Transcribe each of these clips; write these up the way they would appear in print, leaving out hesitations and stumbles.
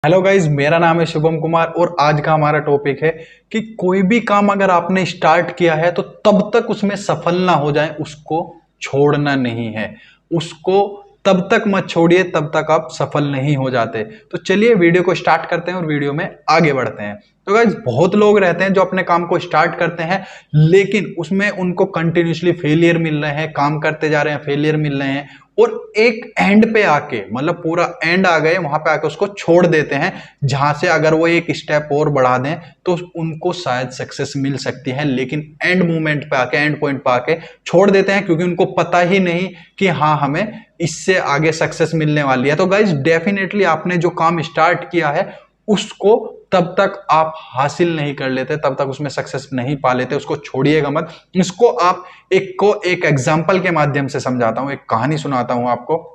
Hello guys, मेरा नाम है शुभम कुमार और आज का हमारा टॉपिक है कि कोई भी काम अगर आपने स्टार्ट किया है तो तब तक उसमें सफल ना हो जाए उसको छोड़ना नहीं है। उसको तब तक मत छोड़िए तब तक आप सफल नहीं हो जाते। तो चलिए वीडियो को स्टार्ट करते हैं और वीडियो में आगे बढ़ते हैं। तो गाइज बहुत लोग रहते हैं जो अपने काम को स्टार्ट करते हैं लेकिन उसमें उनको कंटिन्यूसली फेलियर मिल रहे हैं, काम करते जा रहे हैं, फेलियर मिल रहे हैं और एक एंड पे आके मतलब पूरा एंड आ गए वहां पे आके उसको छोड़ देते हैं, जहां से अगर वो एक स्टेप और बढ़ा दें तो उनको शायद सक्सेस मिल सकती है, लेकिन एंड मोमेंट पे आके एंड पॉइंट पे आके छोड़ देते हैं क्योंकि उनको पता ही नहीं कि हाँ हमें इससे आगे सक्सेस मिलने वाली है। तो गाइज डेफिनेटली आपने जो काम स्टार्ट किया है उसको तब तक आप हासिल नहीं कर लेते, तब तक उसमें सक्सेस नहीं पा लेते, उसको छोड़िएगा मत। इसको आप एक एग्जाम्पल के माध्यम से समझाता हूं, एक कहानी सुनाता हूं आपको।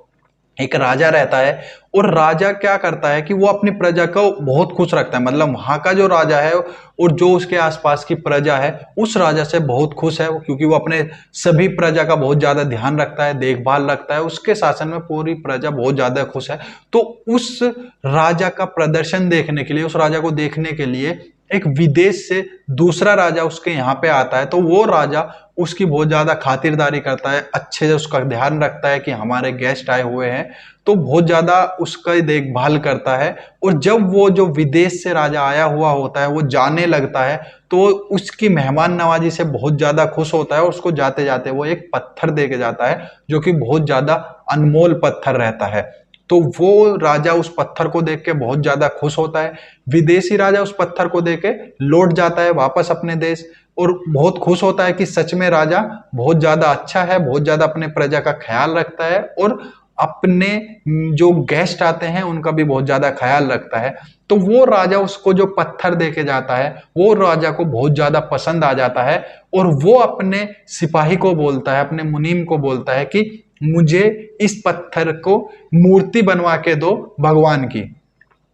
एक राजा रहता है और राजा क्या करता है कि वो अपनी प्रजा को बहुत खुश रखता है, मतलब वहां का जो राजा है और जो उसके आसपास की प्रजा है उस राजा से बहुत खुश है क्योंकि वो अपने सभी प्रजा का बहुत ज्यादा ध्यान रखता है, देखभाल रखता है, उसके शासन में पूरी प्रजा बहुत ज्यादा खुश है। तो उस राजा का प्रदर्शन देखने के लिए, उस राजा को देखने के लिए एक विदेश से दूसरा राजा उसके यहाँ पे आता है। तो वो राजा उसकी बहुत ज्यादा खातिरदारी करता है, अच्छे से उसका ध्यान रखता है कि हमारे गेस्ट आए हुए हैं, तो बहुत ज्यादा उसका देखभाल करता है। और जब वो जो विदेश से राजा आया हुआ होता है वो जाने लगता है तो उसकी मेहमान नवाजी से बहुत ज्यादा खुश होता है और उसको जाते जाते वो एक पत्थर दे के जाता है जो कि बहुत ज्यादा अनमोल पत्थर रहता है। तो वो राजा उस पत्थर को देख के बहुत ज्यादा खुश होता है। विदेशी राजा उस पत्थर को देख के लौट जाता है वापस अपने देश और बहुत खुश होता है कि सच में राजा बहुत ज्यादा अच्छा है, बहुत ज्यादा अपने प्रजा का ख्याल रखता है और अपने जो गेस्ट आते हैं उनका भी बहुत ज्यादा ख्याल रखता है। तो वो राजा उसको जो पत्थर दे के जाता है वो राजा को बहुत ज्यादा पसंद आ जाता है और वो अपने सिपाही को बोलता है, अपने मुनीम को बोलता है कि मुझे इस पत्थर को मूर्ति बनवा के दो भगवान की।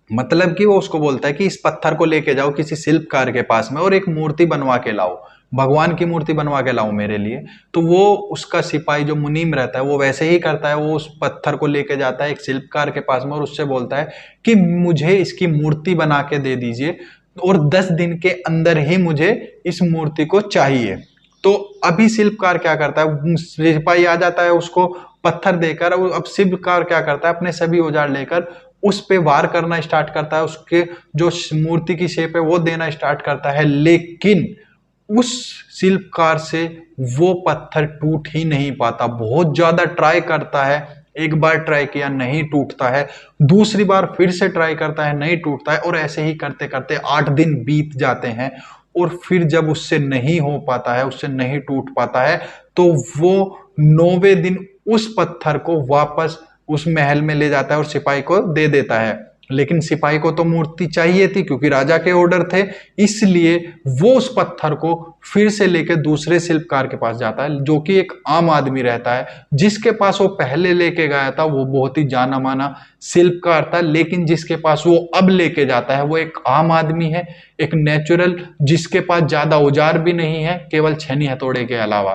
मतलब कि वो उसको बोलता है कि इस पत्थर को लेके जाओ किसी शिल्पकार के पास में और एक मूर्ति बनवा के लाओ, भगवान की मूर्ति बनवा के लाओ मेरे लिए। तो वो उसका सिपाही जो मुनीम रहता है वो वैसे ही करता है, वो उस पत्थर को लेके जाता है एक शिल्पकार के पास में और उससे बोलता है कि मुझे इसकी मूर्ति बना के दे दीजिए और 10 दिन के अंदर ही मुझे इस मूर्ति को चाहिए। तो अभी शिल्पकार क्या करता है, सिपाही आ जाता है उसको पत्थर देकर, अब शिल्पकार क्या करता है अपने सभी औजार लेकर उस पे वार करना स्टार्ट करता है, उसके जो मूर्ति की शेप है वो देना स्टार्ट करता है, लेकिन उस शिल्पकार से वो पत्थर टूट ही नहीं पाता। बहुत ज्यादा ट्राई करता है, एक बार ट्राई किया नहीं टूटता है, दूसरी बार फिर से ट्राई करता है नहीं टूटता है और ऐसे ही करते करते 8 दिन बीत जाते हैं और फिर जब उससे नहीं हो पाता है, उससे नहीं टूट पाता है तो वो 9वें दिन उस पत्थर को वापस उस महल में ले जाता है और सिपाही को दे देता है। लेकिन सिपाही को तो मूर्ति चाहिए थी क्योंकि राजा के ऑर्डर थे, इसलिए वो उस पत्थर को फिर से लेकर दूसरे शिल्पकार के पास जाता है जो कि एक आम आदमी रहता है। जिसके पास वो पहले लेके गया था वो बहुत ही जाना माना शिल्पकार था, लेकिन जिसके पास वो अब लेके जाता है वो एक आम आदमी है, एक नेचुरल, जिसके पास ज्यादा औजार भी नहीं है केवल छेनी हथौड़े के अलावा।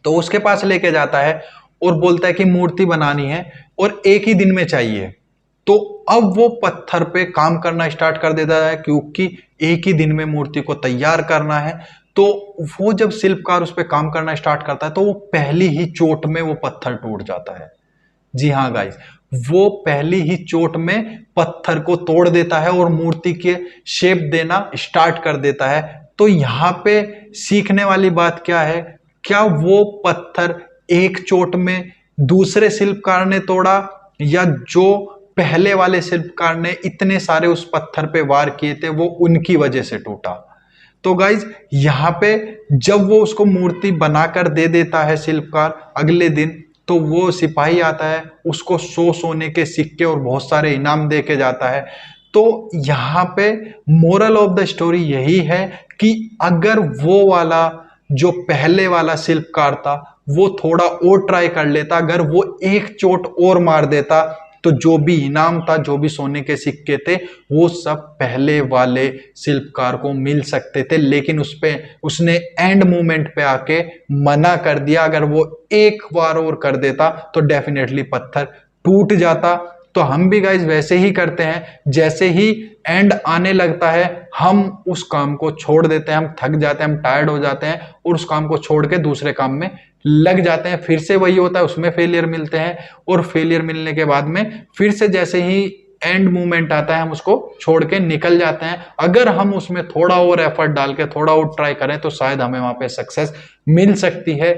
तो उसके पास लेके जाता है और बोलता है कि मूर्ति बनानी है और एक ही दिन में चाहिए। तो अब वो पत्थर पे काम करना स्टार्ट कर देता है क्योंकि एक ही दिन में मूर्ति को तैयार करना है। तो वो जब शिल्पकार उस पे काम करना स्टार्ट करता है तो वो पहली ही चोट में वो पत्थर टूट जाता है। जी हाँ गाइस, वो पहली ही चोट में पत्थर को तोड़ देता है और मूर्ति के शेप देना स्टार्ट कर देता है। तो यहाँ पे सीखने वाली बात क्या है, क्या वो पत्थर एक चोट में दूसरे शिल्पकार ने तोड़ा या जो पहले वाले शिल्पकार ने इतने सारे उस पत्थर पे वार किए थे वो उनकी वजह से टूटा। तो गाइज यहाँ पे जब वो उसको मूर्ति बनाकर दे देता है शिल्पकार अगले दिन, तो वो सिपाही आता है उसको 100 सोने के सिक्के और बहुत सारे इनाम दे के जाता है। तो यहाँ पे मोरल ऑफ द स्टोरी यही है कि अगर वो वाला जो पहले वाला शिल्पकार था वो थोड़ा और ट्राई कर लेता, अगर वो एक चोट और मार देता तो जो भी इनाम था, जो भी सोने के सिक्के थे वो सब पहले वाले शिल्पकार को मिल सकते थे, लेकिन उसने एंड मोमेंट पे आके मना कर दिया। अगर वो एक बार और कर देता तो डेफिनेटली पत्थर टूट जाता तो हम भी गाइज वैसे ही करते हैं। जैसे ही एंड आने लगता है हम उस काम को छोड़ देते हैं, हम थक जाते हैं, हम टायर्ड हो जाते हैं और उस काम को छोड़ के दूसरे काम में लग जाते हैं। फिर से वही होता है, उसमें फेलियर मिलते हैं और फेलियर मिलने के बाद में फिर से जैसे ही एंड मूवमेंट आता है हम उसको छोड़ के निकल जाते हैं। अगर हम उसमें थोड़ा और एफर्ट डाल के थोड़ा और ट्राई करें तो शायद हमें वहां पे सक्सेस मिल सकती है।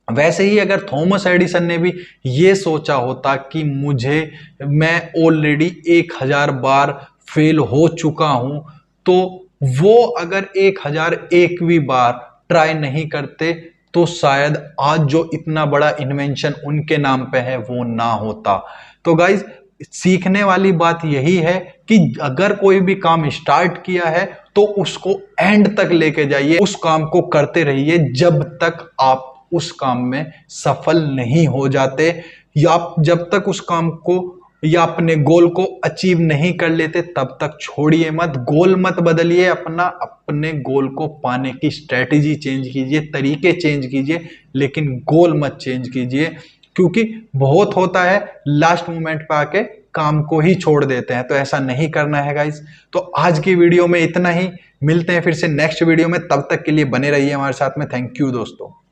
वैसे ही अगर थॉमस एडिसन ने भी ये सोचा होता कि मैं ऑलरेडी 1000 बार फेल हो चुका हूं, तो वो अगर 1001वीं बार ट्राई नहीं करते तो शायद आज जो इतना बड़ा इन्वेंशन उनके नाम पे है वो ना होता। तो गाइज सीखने वाली बात यही है कि अगर कोई भी काम स्टार्ट किया है तो उसको एंड तक लेके जाइए, उस काम को करते रहिए जब तक आप उस काम में सफल नहीं हो जाते, या आप जब तक उस काम को या अपने गोल को अचीव नहीं कर लेते तब तक छोड़िए मत। गोल मत बदलिए अपना, अपने गोल को पाने की स्ट्रेटेजी चेंज कीजिए, तरीके चेंज कीजिए, लेकिन गोल मत चेंज कीजिए। क्योंकि बहुत होता है लास्ट मोमेंट पे आके काम को ही छोड़ देते हैं, तो ऐसा नहीं करना है गाइस। तो आज की वीडियो में इतना ही, मिलते हैं फिर से नेक्स्ट वीडियो में, तब तक के लिए बने रहिए हमारे साथ में। थैंक यू दोस्तों।